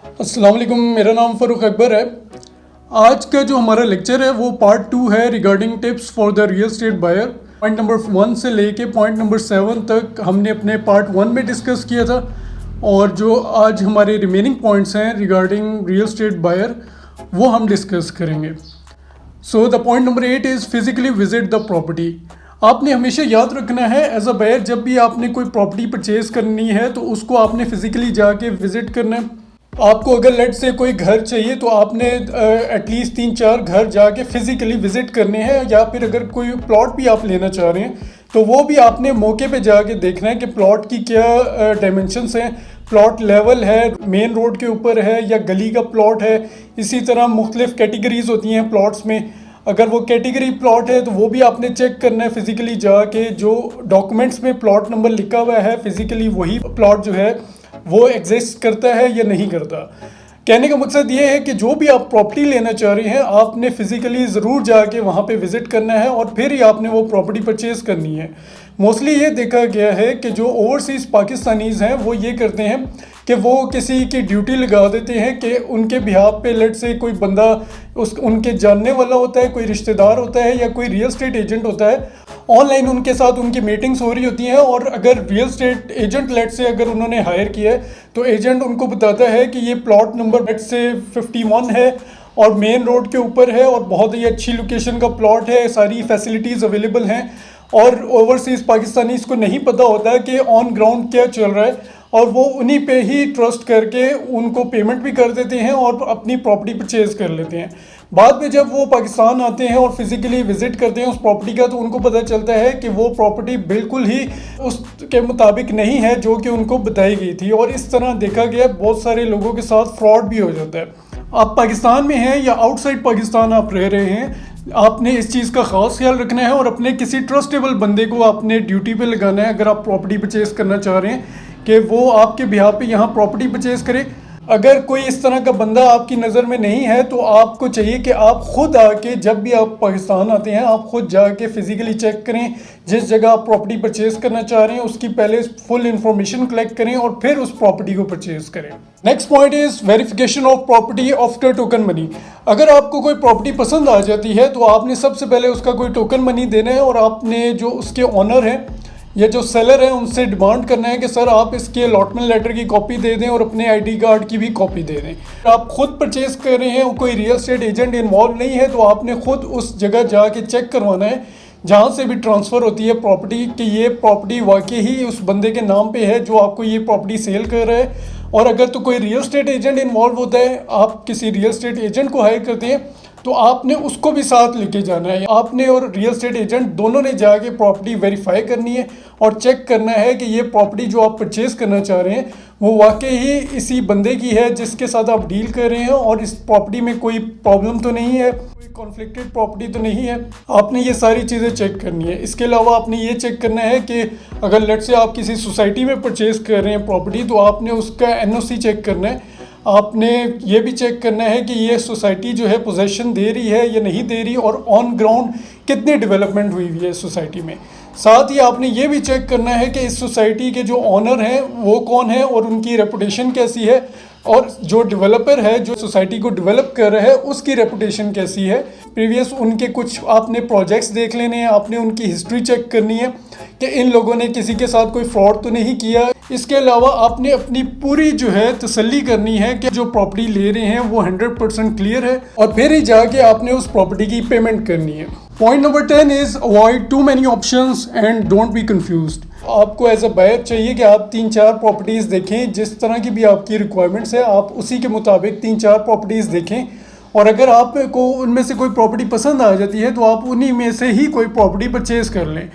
अस्सलाम वालेकुम, मेरा नाम फ़ारूक अकबर है। आज का जो हमारा लेक्चर है वो पार्ट 2 है regarding tips for the real estate buyer. Point number 1 से लेके पॉइंट नंबर 7 तक हमने अपने पार्ट 1 में डिस्कस किया था, और जो आज हमारे रिमेनिंग पॉइंट्स हैं रिगार्डिंग रियल एस्टेट बायर वो हम डिस्कस करेंगे। So the point number 8 is physically visit the property. आपने हमेशा याद रखना है एज अ बायर, जब भी आपने कोई प्रॉपर्टी परचेज़ करनी है तो उसको आपने फ़िज़िकली जाके विज़िट करना है। आपको अगर लेट से कोई घर चाहिए तो आपने एटलीस्ट 3-4 घर जाके फिज़िकली विज़िट करने हैं, या फिर अगर कोई प्लॉट भी आप लेना चाह रहे हैं तो वो भी आपने मौके पे जाके देखना है कि प्लॉट की क्या डायमेंशंस हैं, प्लॉट लेवल है, मेन रोड के ऊपर है या गली का प्लॉट है। इसी तरह मुख्तलिफ कैटेगरीज होती हैं प्लॉट्स में, अगर वो कैटेगरी प्लॉट है तो वो भी आपने चेक करना है फिज़िकली जाके। जो डॉक्यूमेंट्स में प्लॉट नंबर लिखा हुआ है फिज़िकली वही प्लॉट जो है वो एग्जिस्ट करता है या नहीं करता। कहने का मकसद ये है कि जो भी आप प्रॉपर्टी लेना चाह रहे हैं आपने फ़िज़िकली ज़रूर जाके वहाँ पे विज़िट करना है और फिर ही आपने वो प्रॉपर्टी परचेज़ करनी है। मोस्टली ये देखा गया है कि जो ओवरसीज़ पाकिस्तानीज़ हैं वो ये करते हैं कि वो किसी की ड्यूटी लगा देते हैं कि उनके बिहाफ पे लेट से कोई बंदा उनके जानने वाला होता है, कोई रिश्तेदार होता है या कोई रियल एस्टेट एजेंट होता है, ऑनलाइन उनके साथ उनकी मीटिंग्स हो रही होती हैं। और अगर रियल एस्टेट एजेंट लेट से अगर उन्होंने हायर किया है तो एजेंट उनको बताता है कि ये प्लॉट नंबर लेट से 51 है और मेन रोड के ऊपर है और बहुत ही अच्छी लोकेशन का प्लॉट है, सारी फैसिलिटीज़ अवेलेबल हैं। और ओवरसीज़ पाकिस्तानी इसको नहीं पता होता कि ऑन ग्राउंड क्या चल रहा है, और वो उन्हीं पे ही ट्रस्ट करके उनको पेमेंट भी कर देते हैं और अपनी प्रॉपर्टी परचेज़ कर लेते हैं। बाद में जब वो पाकिस्तान आते हैं और फिज़िकली विज़िट करते हैं उस प्रॉपर्टी का तो उनको पता चलता है कि वो प्रॉपर्टी बिल्कुल ही उसके मुताबिक नहीं है जो कि उनको बताई गई थी। और इस तरह देखा गया बहुत सारे लोगों के साथ फ्रॉड भी हो जाता है। आप पाकिस्तान में हैं या आउटसाइड पाकिस्तान आप रह रहे हैं, आपने इस चीज़ का ख़ास ख्याल रखना है और अपने किसी ट्रस्टेबल बंदे को आपने ड्यूटी पे लगाना है अगर आप प्रॉपर्टी परचेज़ करना चाह रहे हैं कि वो आपके बिहाफ पे यहाँ प्रॉपर्टी परचेज़ करे। अगर कोई इस तरह का बंदा आपकी नज़र में नहीं है तो आपको चाहिए कि आप ख़ुद आके, जब भी आप पाकिस्तान आते हैं आप ख़ुद जाके फ़िज़िकली चेक करें जिस जगह आप प्रॉपर्टी परचेज़ करना चाह रहे हैं, उसकी पहले फुल इन्फॉर्मेशन कलेक्ट करें और फिर उस प्रॉपर्टी को परचेज़ करें। Next point is verification of property after token money. अगर आपको कोई प्रॉपर्टी पसंद आ जाती है तो आपने सबसे पहले उसका कोई टोकन मनी देना है और आपने जो उसके ऑनर हैं या जो सेलर है उनसे डिमांड करना है कि सर आप इसके अलॉटमेंट लेटर की कॉपी दे दें और अपने आईडी कार्ड की भी कॉपी दे दें। आप खुद परचेज़ कर रहे हैं, कोई रियल एस्टेट एजेंट इन्वॉल्व नहीं है, तो आपने खुद उस जगह जाके चेक करवाना है जहाँ से भी ट्रांसफ़र होती है प्रॉपर्टी कि ये प्रॉपर्टी वाकई ही उस बंदे के नाम पे है जो आपको ये प्रॉपर्टी सेल कर रहा है। और अगर तो कोई रियल एस्टेट एजेंट इन्वॉल्व होता है, आप किसी रियल एस्टेट एजेंट को हायर करते हैं तो आपने उसको भी साथ लेके जाना है। आपने और रियल एस्टेट एजेंट दोनों ने जाके प्रॉपर्टी वेरीफाई करनी है और चेक करना है कि ये प्रॉपर्टी जो आप परचेज़ करना चाह रहे हैं वो वाकई ही इसी बंदे की है जिसके साथ आप डील कर रहे हैं और इस प्रॉपर्टी में कोई प्रॉब्लम तो नहीं है, कोई कॉन्फ्लिक्टेड प्रॉपर्टी तो नहीं है। आपने ये सारी चीज़ें चेक करनी है। इसके अलावा आपने ये चेक करना है कि अगर लेट से आप किसी सोसाइटी में परचेज़ कर रहे हैं प्रॉपर्टी तो आपने उसका एनओसी चेक करना है। आपने ये भी चेक करना है कि ये सोसाइटी जो है पोजेसन दे रही है या नहीं दे रही और ऑन ग्राउंड कितनी डेवलपमेंट हुई हुई है इस सोसाइटी में। साथ ही आपने ये भी चेक करना है कि इस सोसाइटी के जो ऑनर हैं वो कौन है और उनकी रेपुटेशन कैसी है, और जो डेवलपर है जो सोसाइटी को डेवलप कर रहा है उसकी रेपुटेशन कैसी है। प्रीवियस उनके कुछ आपने प्रोजेक्ट्स देख लेने हैं, आपने उनकी हिस्ट्री चेक करनी है कि इन लोगों ने किसी के साथ कोई फ्रॉड तो नहीं किया। इसके अलावा आपने अपनी पूरी जो है तसल्ली करनी है कि जो प्रॉपर्टी ले रहे हैं वो 100% क्लियर है और फिर ही जाके आपने उस प्रॉपर्टी की पेमेंट करनी है। Point number 10 is avoid too many options and don't be confused. आपको एज अ बायर चाहिए कि आप 3-4 प्रॉपर्टीज़ देखें, जिस तरह की भी आपकी रिक्वायरमेंट्स है आप उसी के मुताबिक 3-4 प्रॉपर्टीज़ देखें, और अगर आपको उनमें से कोई प्रॉपर्टी पसंद आ जाती है तो आप उन्हीं में से ही कोई प्रॉपर्टी परचेज़ कर लें।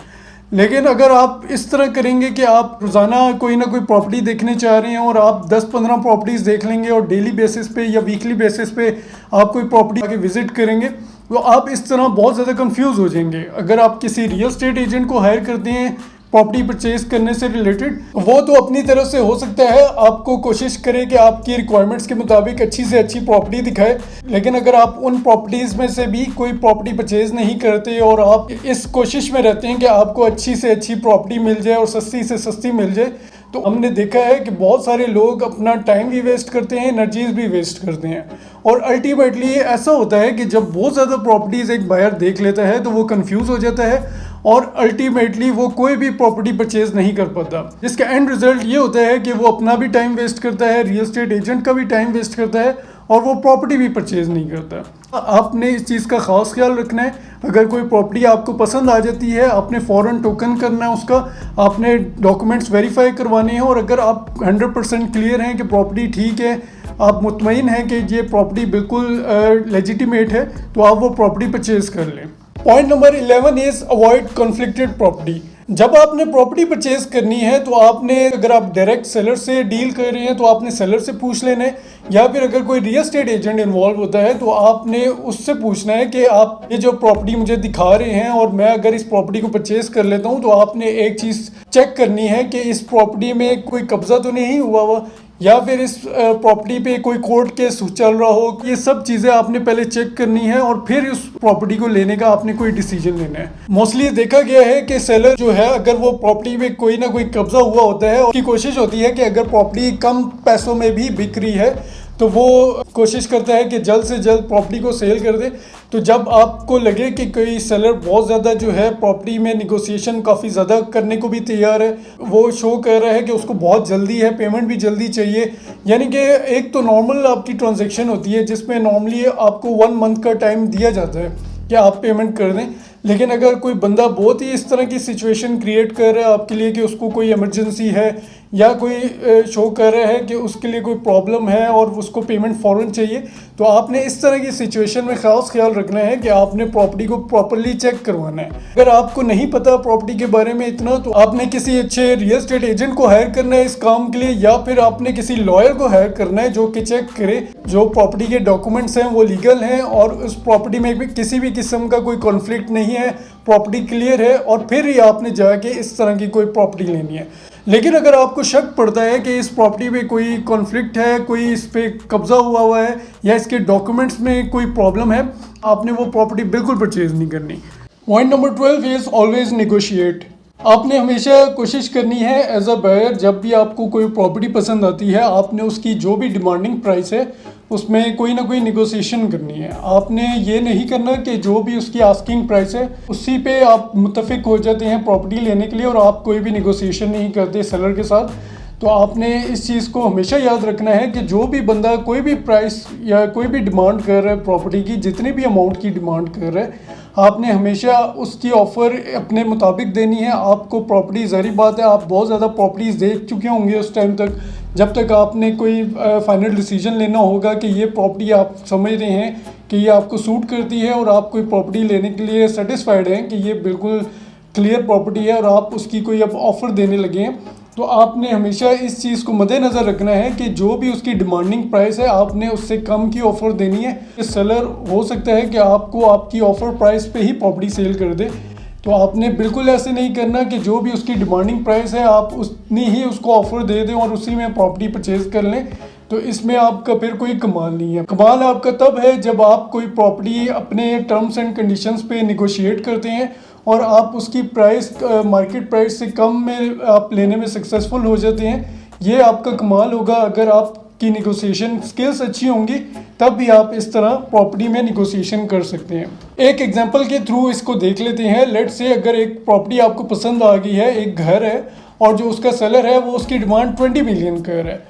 लेकिन अगर आप इस तरह करेंगे कि आप रोज़ाना कोई ना कोई प्रॉपर्टी देखने चाह रहे हैं और आप 10-15 प्रॉपर्टीज़ देख लेंगे और डेली बेसिस पे या वीकली बेसिस पे आप कोई प्रॉपर्टी आके विज़िट करेंगे तो आप इस तरह बहुत ज़्यादा कंफ्यूज हो जाएंगे। अगर आप किसी रियल एस्टेट एजेंट को हायर करते हैं प्रॉपर्टी परचेज करने से रिलेटेड, वो तो अपनी तरफ से हो सकता है आपको कोशिश करे कि आपकी रिक्वायरमेंट्स के मुताबिक अच्छी से अच्छी प्रॉपर्टी दिखाए, लेकिन अगर आप उन प्रॉपर्टीज़ में से भी कोई प्रॉपर्टी परचेज नहीं करते और आप इस कोशिश में रहते हैं कि आपको अच्छी से अच्छी प्रॉपर्टी मिल जाए और सस्ती से सस्ती मिल जाए, तो हमने देखा है कि बहुत सारे लोग अपना टाइम भी वेस्ट करते हैं, एनर्जीज भी वेस्ट करते हैं, और अल्टीमेटली ऐसा होता है कि जब बहुत ज़्यादा प्रॉपर्टीज़ एक बायर देख लेता है तो वो कंफ्यूज हो जाता है और अल्टीमेटली वो कोई भी प्रॉपर्टी परचेज नहीं कर पाता, जिसका एंड रिजल्ट ये होता है कि वो अपना भी टाइम वेस्ट करता है, रियल एस्टेट एजेंट का भी टाइम वेस्ट करता है और वो प्रॉपर्टी भी परचेज नहीं करता। आपने इस चीज़ का ख़ास ख्याल रखना है। अगर कोई प्रॉपर्टी आपको पसंद आ जाती है, आपने फ़ौरन टोकन करना है उसका, आपने डॉक्यूमेंट्स वेरीफाई करवाने हैं, और अगर आप 100% क्लियर हैं कि प्रॉपर्टी ठीक है, आप मुतमईन हैं कि ये प्रॉपर्टी बिल्कुल लेजिटिमेट है, तो आप वो प्रॉपर्टी परचेज कर लें। Point number 11 is avoid conflicted property. जब आपने प्रॉपर्टी परचेज करनी है तो आपने, अगर आप डायरेक्ट सेलर से डील कर रहे हैं तो आपने सेलर से पूछ लेना है, या फिर अगर कोई रियल एस्टेट एजेंट इन्वॉल्व होता है तो आपने उससे पूछना है कि आप ये जो प्रॉपर्टी मुझे दिखा रहे हैं और मैं अगर इस प्रॉपर्टी को परचेज कर लेता हूँ, तो आपने एक चीज़ चेक करनी है कि इस प्रॉपर्टी में कोई कब्जा तो नहीं हुआ या फिर इस प्रॉपर्टी पे कोई कोर्ट केस चल रहा हो। ये सब चीज़ें आपने पहले चेक करनी है और फिर उस प्रॉपर्टी को लेने का आपने कोई डिसीजन लेना है। मोस्टली देखा गया है कि सेलर जो है, अगर वो प्रॉपर्टी में कोई ना कोई कब्जा हुआ होता है, उसकी कोशिश होती है कि अगर प्रॉपर्टी कम पैसों में भी बिक रही है तो वो कोशिश करता है कि जल्द से जल्द प्रॉपर्टी को सेल कर दे। तो जब आपको लगे कि कोई सेलर बहुत ज़्यादा जो है प्रॉपर्टी में निगोशिएशन काफ़ी ज़्यादा करने को भी तैयार है, वो शो कर रहा है कि उसको बहुत जल्दी है, पेमेंट भी जल्दी चाहिए, यानी कि एक तो नॉर्मल आपकी ट्रांजैक्शन होती है जिसमें नॉर्मली आपको 1 मंथ का टाइम दिया जाता है कि आप पेमेंट कर दें, लेकिन अगर कोई बंदा बहुत ही इस तरह की सिचुएशन क्रिएट कर रहा है आपके लिए कि उसको कोई इमरजेंसी है या कोई शो कर रहा है कि उसके लिए कोई प्रॉब्लम है और उसको पेमेंट फ़ौरन चाहिए, तो आपने इस तरह की सिचुएशन में ख़ास ख्याल रखना है कि आपने प्रॉपर्टी को प्रॉपर्ली चेक करवाना है। अगर आपको नहीं पता प्रॉपर्टी के बारे में इतना, तो आपने किसी अच्छे रियल एस्टेट एजेंट को हायर करना है इस काम के लिए, या फिर आपने किसी लॉयर को हायर करना है जो कि चेक करे जो प्रॉपर्टी के डॉक्यूमेंट्स हैं वो लीगल हैं और उस प्रॉपर्टी में भी किसी भी किस्म का कोई कॉन्फ्लिक्ट नहीं है, प्रॉपर्टी क्लियर है, और फिर ही आपने जाके इस तरह की कोई प्रॉपर्टी लेनी है। लेकिन अगर आपको शक पड़ता है कि इस प्रॉपर्टी में कोई कॉन्फ्लिक्ट है, कोई इस पे कब्जा हुआ है या इसके डॉक्यूमेंट्स में कोई प्रॉब्लम है, आपने वो प्रॉपर्टी बिल्कुल परचेज नहीं करनी। Point number 12 is always negotiate. आपने हमेशा कोशिश करनी है एज अ बायर, जब भी आपको कोई प्रॉपर्टी पसंद आती है, आपने उसकी जो भी डिमांडिंग प्राइस है उसमें कोई ना कोई निगोशिएशन करनी है। आपने ये नहीं करना कि जो भी उसकी आस्किंग प्राइस है उसी पे आप मुत्तफिक हो जाते हैं प्रॉपर्टी लेने के लिए और आप कोई भी निगोशिएशन नहीं करते सेलर के साथ। तो आपने इस चीज़ को हमेशा याद रखना है कि जो भी बंदा कोई भी प्राइस या कोई भी डिमांड कर रहा है प्रॉपर्टी की, जितनी भी अमाउंट की डिमांड कर रहा है, आपने हमेशा उसकी ऑफ़र अपने मुताबिक देनी है। आपको प्रॉपर्टी, ज़ाहिर बात है आप बहुत ज़्यादा प्रॉपर्टीज़ देख चुके होंगे उस टाइम तक, जब तक आपने कोई फाइनल डिसीजन लेना होगा कि ये प्रॉपर्टी आप समझ रहे हैं कि ये आपको सूट करती है और आप कोई प्रॉपर्टी लेने के लिए सेटिस्फाइड हैं कि ये बिल्कुल क्लियर प्रॉपर्टी है और आप उसकी कोई अब ऑफ़र देने लगे हैं, तो आपने हमेशा इस चीज़ को मद्देनज़र रखना है कि जो भी उसकी डिमांडिंग प्राइस है आपने उससे कम की ऑफ़र देनी है। सेलर हो सकता है कि आपको आपकी ऑफ़र प्राइस पे ही प्रॉपर्टी सेल कर दे, तो आपने बिल्कुल ऐसे नहीं करना कि जो भी उसकी डिमांडिंग प्राइस है आप उतनी ही उसको ऑफ़र दे दें और उसी में प्रॉपर्टी परचेज़ कर लें। तो इसमें आपका फिर कोई कमाल नहीं है। कमाल आपका तब है जब आप कोई प्रॉपर्टी अपने टर्म्स एंड कंडीशंस पे निगोशिएट करते हैं और आप उसकी प्राइस मार्केट प्राइस से कम में आप लेने में सक्सेसफुल हो जाते हैं। ये आपका कमाल होगा। अगर आपकी निगोशिएशन स्किल्स अच्छी होंगी तब भी आप इस तरह प्रॉपर्टी में निगोशिएशन कर सकते हैं। एक एग्जांपल के थ्रू इसको देख लेते हैं। लेट्स से अगर एक प्रॉपर्टी आपको पसंद आ गई है, एक घर है और जो उसका सेलर है वो उसकी डिमांड 20 मिलियन कर है,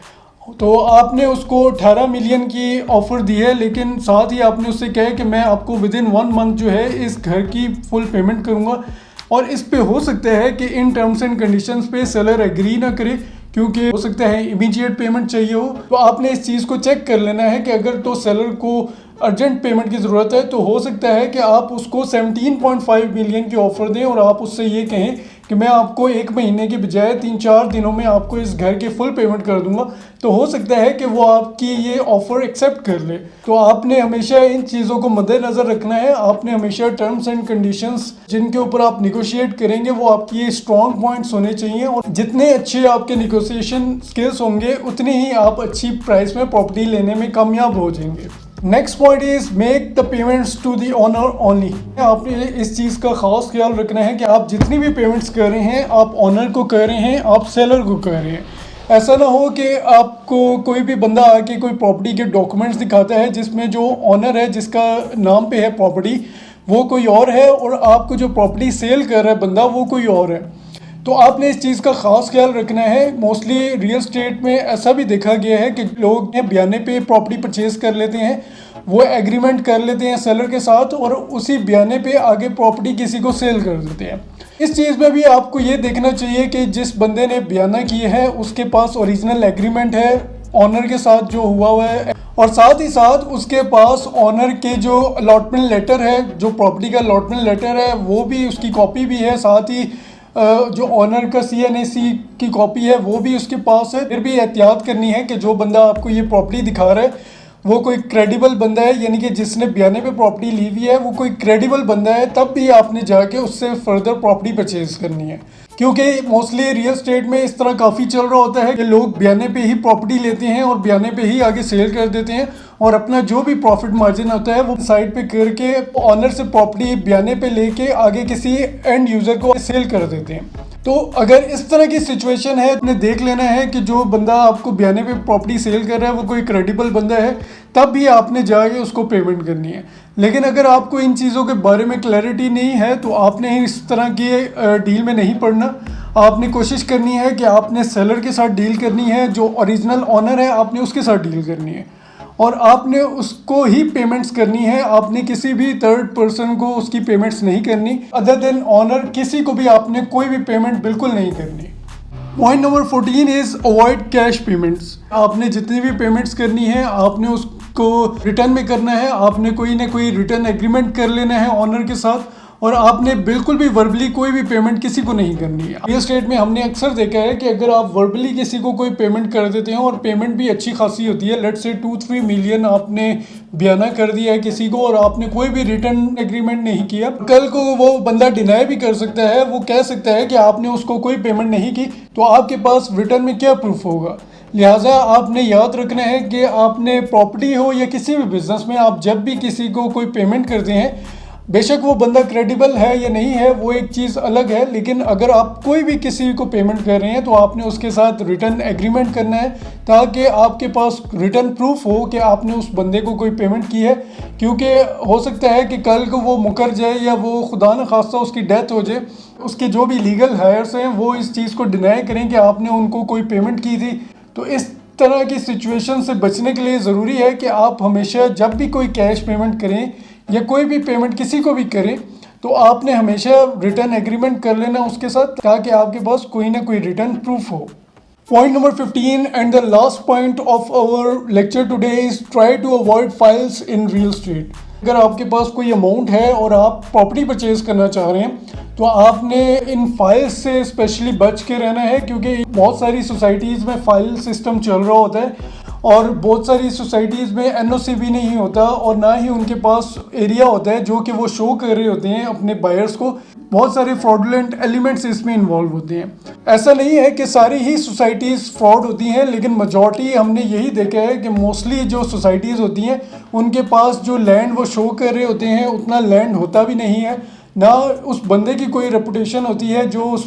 तो आपने उसको 18 मिलियन की ऑफ़र दी है, लेकिन साथ ही आपने उससे कहा कि मैं आपको विदिन 1 मंथ जो है इस घर की फुल पेमेंट करूँगा। और इस पे हो सकता है कि इन टर्म्स एंड कंडीशंस पे सेलर एग्री ना करे, क्योंकि हो सकता है इमीडिएट पेमेंट चाहिए हो। तो आपने इस चीज़ को चेक कर लेना है कि अगर तो सेलर को अर्जेंट पेमेंट की ज़रूरत है तो हो सकता है कि आप उसको 17.5 मिलियन की ऑफ़र दें और आप उससे ये कहें कि मैं आपको 1 महीने के बजाय 3-4 दिनों में आपको इस घर की फुल पेमेंट कर दूंगा। तो हो सकता है कि वो आपकी ये ऑफ़र एक्सेप्ट कर ले। तो आपने हमेशा इन चीज़ों को मद्देनज़र रखना है। आपने हमेशा टर्म्स एंड कंडीशंस जिनके ऊपर आप निगोशिएट करेंगे वो आपकी ये स्ट्रॉन्ग पॉइंट्स होने चाहिए, और जितने अच्छे आपके निगोशिएशन स्किल्स होंगे उतनी ही आप अच्छी प्राइस में प्रॉपर्टी लेने में कामयाब हो जाएंगे। Next point is make the payments to the owner only. आपने इस चीज़ का खास ख्याल रखना है कि आप जितनी भी पेमेंट्स कर रहे हैं आप ओनर को कर रहे हैं, आप सेलर को कर रहे हैं। ऐसा ना हो कि आपको कोई भी बंदा आके कोई प्रॉपर्टी के डॉक्यूमेंट्स दिखाता है जिसमें जो ओनर है, जिसका नाम पे है प्रॉपर्टी, वो कोई और है और आपको जो प्रॉपर्टी सेल कर रहा है बंदा वो कोई और है। तो आपने इस चीज़ का ख़ास ख्याल रखना है। मोस्टली रियल स्टेट में ऐसा भी देखा गया है कि लोग बयाने पे प्रॉपर्टी परचेज़ कर लेते हैं, वो एग्रीमेंट कर लेते हैं सेलर के साथ और उसी बयाने पे आगे प्रॉपर्टी किसी को सेल कर देते हैं। इस चीज़ में भी आपको ये देखना चाहिए कि जिस बंदे ने बयाना किया है उसके पास ओरिजिनल एग्रीमेंट है ऑनर के साथ जो हुआ है, और साथ ही साथ उसके पास ऑनर के जो अलॉटमेंट लेटर है, जो प्रॉपर्टी का अलॉटमेंट लेटर है वो भी, उसकी कॉपी भी है, साथ ही जो ऑनर का CNAC की कॉपी है वो भी उसके पास है। फिर भी एहतियात करनी है कि जो बंदा आपको ये प्रॉपर्टी दिखा रहा है वो कोई क्रेडिबल बंदा है, यानी कि जिसने बयाने पे प्रॉपर्टी ली हुई है वो कोई क्रेडिबल बंदा है, तब भी आपने जाके उससे फर्दर प्रॉपर्टी परचेज करनी है। क्योंकि मोस्टली रियल स्टेट में इस तरह काफ़ी चल रहा होता है कि लोग बयाने पे ही प्रॉपर्टी लेते हैं और बयाने पे ही आगे सेल कर देते हैं और अपना जो भी प्रॉफिट मार्जिन होता है वो साइड पे करके ऑनर से प्रॉपर्टी बयाने पे लेके आगे किसी एंड यूज़र को सेल कर देते हैं। तो अगर इस तरह की सिचुएशन है, आपने देख लेना है कि जो बंदा आपको बयाने पे प्रॉपर्टी सेल कर रहा है वो कोई क्रेडिबल बंदा है, तब भी आपने जाके उसको पेमेंट करनी है। लेकिन अगर आपको इन चीज़ों के बारे में क्लैरिटी नहीं है तो आपने इस तरह की डील में नहीं पड़ना। आपने कोशिश करनी है कि आपने सेलर के साथ डील करनी है, जो ओरिजिनल ऑनर है आपने उसके साथ डील करनी है और आपने उसको ही पेमेंट्स करनी है। आपने किसी भी थर्ड पर्सन को उसकी पेमेंट्स नहीं करनी, अदर देन ऑनर किसी को भी आपने कोई भी पेमेंट बिल्कुल नहीं करनी। Point number 14 is avoid cash payments. आपने जितनी भी पेमेंट्स करनी है आपने उसको रिटर्न में करना है, आपने कोई ना कोई रिटर्न एग्रीमेंट कर लेना है ऑनर के साथ और आपने बिल्कुल भी वर्बली कोई भी पेमेंट किसी को नहीं करनी है। रियल स्टेट में हमने अक्सर देखा है कि अगर आप वर्बली किसी को कोई पेमेंट कर देते हैं और पेमेंट भी अच्छी खासी होती है, लेट्स से 2-3 मिलियन आपने बयाना कर दिया है किसी को और आपने कोई भी रिटर्न एग्रीमेंट नहीं किया, कल को वो बंदा डिनाई भी कर सकता है, वो कह सकता है कि आपने उसको कोई पेमेंट नहीं की, तो आपके पास रिटर्न में क्या प्रूफ होगा। लिहाजा आपने याद रखना है कि आपने प्रॉपर्टी हो या किसी भी बिजनेस में आप जब भी किसी को कोई पेमेंट करते हैं, बेशक वो बंदा क्रेडिबल है या नहीं है वो एक चीज़ अलग है, लेकिन अगर आप कोई भी किसी को पेमेंट कर रहे हैं तो आपने उसके साथ रिटर्न एग्रीमेंट करना है ताकि आपके पास रिटर्न प्रूफ हो कि आपने उस बंदे को कोई पेमेंट की है। क्योंकि हो सकता है कि कल को वो मुकर जाए या वो खुदा न खास्ता उसकी डेथ हो जाए, उसके जो भी लीगल हायर्स हैं वो इस चीज़ को डिनाई करें कि आपने उनको कोई पेमेंट की थी। तो इस तरह की सिचुएशन से बचने के लिए ज़रूरी है कि आप हमेशा जब भी कोई कैश पेमेंट करें या कोई भी पेमेंट किसी को भी करें तो आपने हमेशा रिटर्न एग्रीमेंट कर लेना उसके साथ ताकि आपके पास कोई ना कोई रिटर्न प्रूफ हो। Point number 15 and the last point of our lecture today is try to avoid files in real estate. अगर आपके पास कोई अमाउंट है और आप प्रॉपर्टी परचेज करना चाह रहे हैं तो आपने इन फाइल्स से स्पेशली बच के रहना है, क्योंकि बहुत सारी सोसाइटीज़ में फाइल सिस्टम चल रहा होता है और बहुत सारी सोसाइटीज़ में NOC भी नहीं होता और ना ही उनके पास एरिया होता है जो कि वो शो कर रहे होते हैं अपने बायर्स को। बहुत सारे फ्रॉडुलेंट एलिमेंट्स इसमें इन्वॉल्व होते हैं। ऐसा नहीं है कि सारी ही सोसाइटीज़ फ्रॉड होती हैं, लेकिन मेजॉरिटी हमने यही देखा है कि मोस्टली जो सोसाइटीज़ होती हैं उनके पास जो लैंड वो शो कर रहे होते हैं उतना लैंड होता भी नहीं है, ना उस बंदे की कोई रेपुटेशन होती है जो उस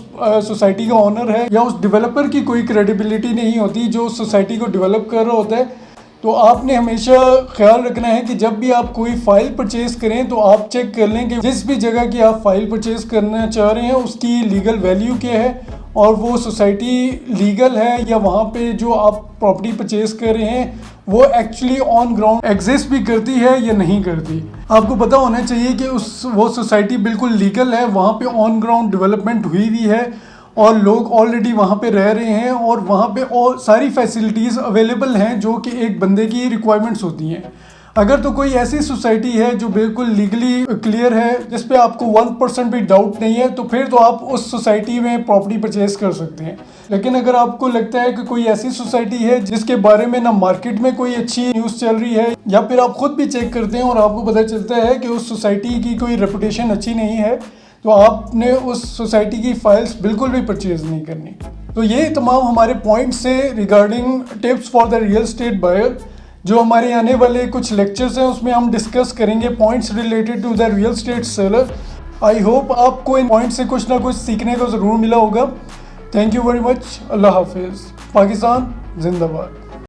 सोसाइटी का ओनर है, या उस डेवलपर की कोई क्रेडिबिलिटी नहीं होती जो उस सोसाइटी को डेवलप कर रहा होता है। तो आपने हमेशा ख्याल रखना है कि जब भी आप कोई फ़ाइल परचेज़ करें तो आप चेक कर लें कि जिस भी जगह की आप फ़ाइल परचेज़ करना चाह रहे हैं उसकी लीगल वैल्यू क्या है और वो सोसाइटी लीगल है या वहाँ पे जो आप प्रॉपर्टी परचेज़ कर रहे हैं वो एक्चुअली ऑन ग्राउंड एग्जिस्ट भी करती है या नहीं करती। आपको पता होना चाहिए कि वो सोसाइटी बिल्कुल लीगल है, वहाँ पे ऑन ग्राउंड डेवलपमेंट हुई है और लोग ऑलरेडी वहाँ पे रह रहे हैं और वहाँ पे और सारी फैसिलिटीज़ अवेलेबल हैं जो कि एक बंदे की रिक्वायरमेंट्स होती हैं। अगर तो कोई ऐसी सोसाइटी है जो बिल्कुल लीगली क्लियर है जिस पे आपको 1% भी डाउट नहीं है तो फिर तो आप उस सोसाइटी में प्रॉपर्टी परचेज कर सकते हैं। लेकिन अगर आपको लगता है कि कोई ऐसी सोसाइटी है जिसके बारे में ना मार्केट में कोई अच्छी न्यूज़ चल रही है या फिर आप खुद भी चेक करते हैं और आपको पता चलता है कि उस सोसाइटी की कोई रेपुटेशन अच्छी नहीं है, तो आपने उस सोसाइटी की फाइल्स बिल्कुल भी परचेज नहीं करनी। तो ये तमाम हमारे पॉइंट्स से regarding tips for the real estate buyer जो हमारे आने वाले कुछ लेक्चर्स हैं उसमें हम डिस्कस करेंगे points related to the real estate seller. I hope आपको इन पॉइंट से कुछ ना कुछ सीखने को ज़रूर मिला होगा। Thank you very much. अल्लाह हाफिज़। पाकिस्तान जिंदाबाद।